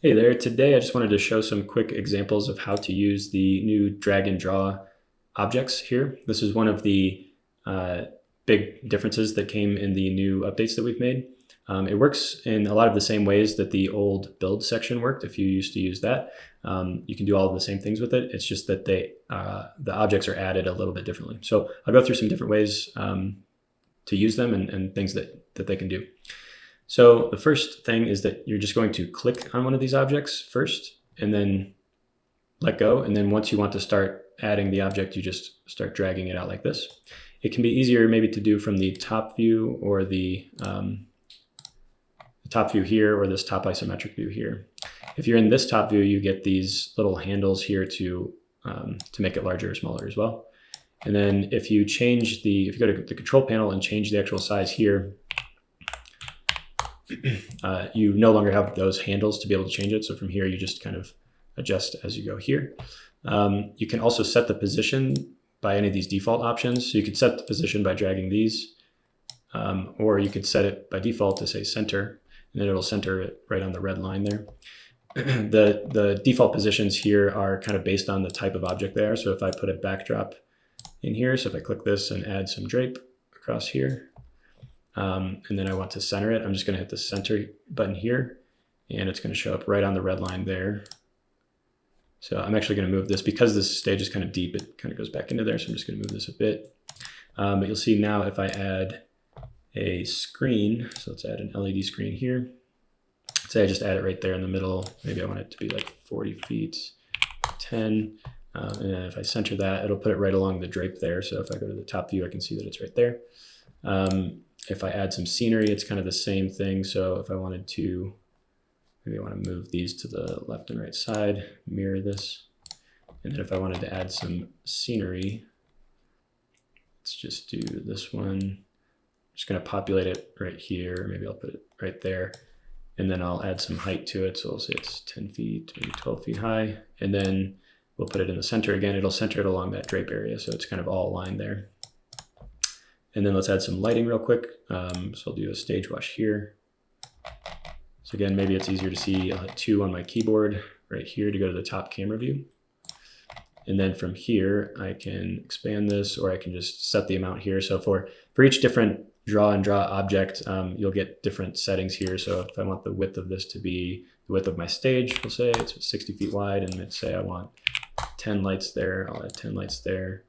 Hey there, today I just wanted to show some quick examples of how to use the new drag and draw objects here. This is one of the big differences that came in the new updates that we've made. It works in a lot of the same ways that the old build section worked if you used to use that. You can do all of the same things with it. It's just that the objects are added a little bit differently. So I'll go through some different ways to use them and things that they can do. So the first thing is that you're just going to click on one of these objects first and then let go. And then once you want to start adding the object, you just start dragging it out like this. It can be easier maybe to do from the top view or the top view here or this top isometric view here. If you're in this top view, you get these little handles here to make it larger or smaller as well. And then if you go to the control panel and change the actual size here, you no longer have those handles to be able to change it. So from here, you just kind of adjust as you go here. You can also set the position by any of these default options. So you could set the position by dragging these, or you could set it by default to say center, and then it'll center it right on the red line there. The default positions here are kind of based on the type of object they are. So if I put a backdrop in here, so if I click this and add some drape across here, and then I want to center it, I'm just going to hit the center button here, and it's going to show up right on the red line there. So I'm actually going to move this because this stage is kind of deep, it kind of goes back into there. So I'm just going to move this a bit. But you'll see now if I add a screen, so let's add an LED screen here. Say I just add it right there in the middle. Maybe I want it to be like 40 feet, 10. And then if I center that, it'll put it right along the drape there. So if I go to the top view, I can see that it's right there. If I add some scenery, it's kind of the same thing. So if I wanted to, maybe I want to move these to the left and right side, mirror this. And then if I wanted to add some scenery, let's just do this one. I'm just going to populate it right here. Maybe I'll put it right there. And then I'll add some height to it. So we'll say it's 10 feet, maybe 12 feet high. And then we'll put it in the center again. It'll center it along that drape area. So it's kind of all aligned there. And then let's add some lighting real quick. So I'll do a stage wash here. So again, maybe it's easier to see 2 on my keyboard right here to go to the top camera view. And then from here, I can expand this, or I can just set the amount here. So for each different draw and draw object, you'll get different settings here. So if I want the width of this to be the width of my stage, we'll say it's 60 feet wide, and let's say I want 10 lights there, I'll add 10 lights there.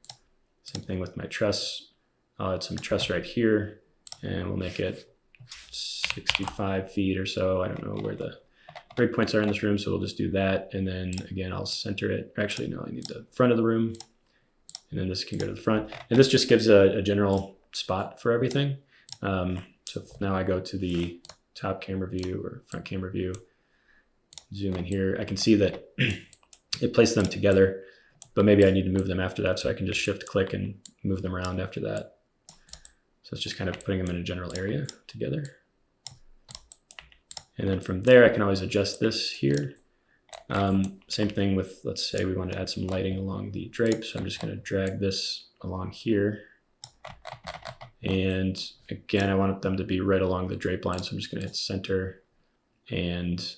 Same thing with my truss. I'll add some truss right here, and we'll make it 65 feet or so. I don't know where the breakpoints are in this room, so we'll just do that. And then again, I'll center it. Actually, no, I need the front of the room. And then this can go to the front. And this just gives a general spot for everything. So if now I go to the top camera view or front camera view, zoom in here, I can see that it placed them together, but maybe I need to move them after that. So I can just shift click and move them around after that. So it's just kind of putting them in a general area together. And then from there, I can always adjust this here. Same thing with, let's say we want to add some lighting along the drape. So I'm just going to drag this along here. And again, I want them to be right along the drape line. So I'm just going to hit center, and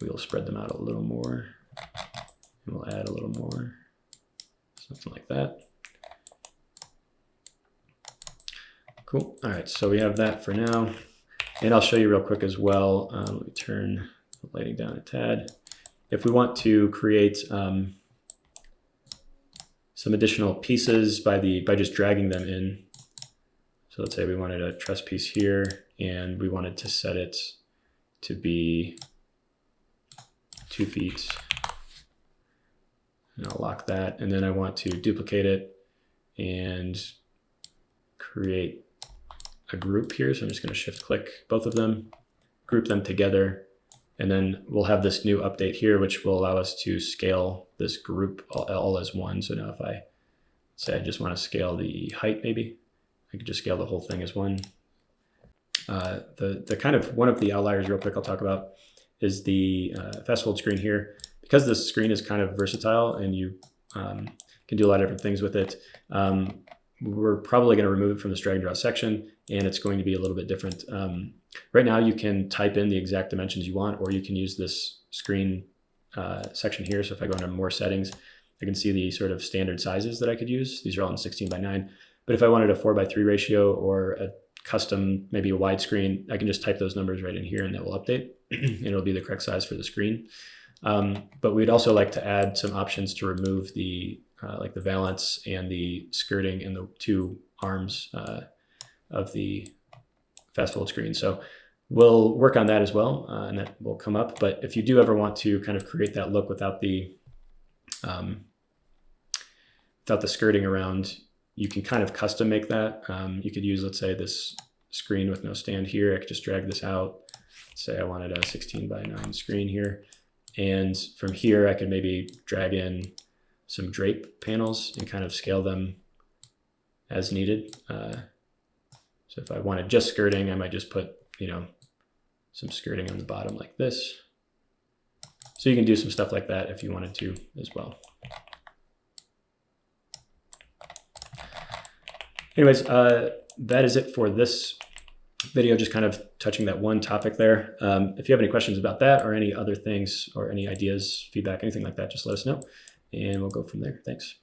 we'll spread them out a little more. And we'll add a little more, something like that. Cool. All right, so we have that for now. And I'll show you real quick as well. Let me turn the lighting down a tad. If we want to create some additional pieces by just dragging them in. So let's say we wanted a truss piece here, and we wanted to set it to be 2 feet. And I'll lock that. And then I want to duplicate it and create a group here. So I'm just going to shift click both of them, group them together, and then we'll have this new update here, which will allow us to scale this group all as one. So now if I say I just want to scale the height, maybe I could just scale the whole thing as one. The kind of one of the outliers real quick I'll talk about is the Fastfold screen here. Because this screen is kind of versatile and you can do a lot of different things with it, we're probably going to remove it from this drag and draw section, and it's going to be a little bit different. Right now you can type in the exact dimensions you want, or you can use this screen section here. So if I go into more settings, I can see the sort of standard sizes that I could use. These are all in 16:9. But if I wanted a 4:3 ratio or a custom, maybe a widescreen, I can just type those numbers right in here and that will update and it'll be the correct size for the screen. But we'd also like to add some options to remove the like the valance and the skirting and the two arms of the Fastfold screen. So we'll work on that as well, and that will come up. But if you do ever want to kind of create that look without the skirting around, you can kind of custom make that. You could use, let's say, this screen with no stand here. I could just drag this out. Say I wanted a 16:9 screen here. And from here, I could maybe drag in some drape panels and kind of scale them as needed. So if I wanted just skirting, I might just put, some skirting on the bottom like this. So you can do some stuff like that if you wanted to as well. Anyways, that is it for this video, just kind of touching that one topic there. If you have any questions about that or any other things or any ideas, feedback, anything like that, just let us know and we'll go from there. Thanks.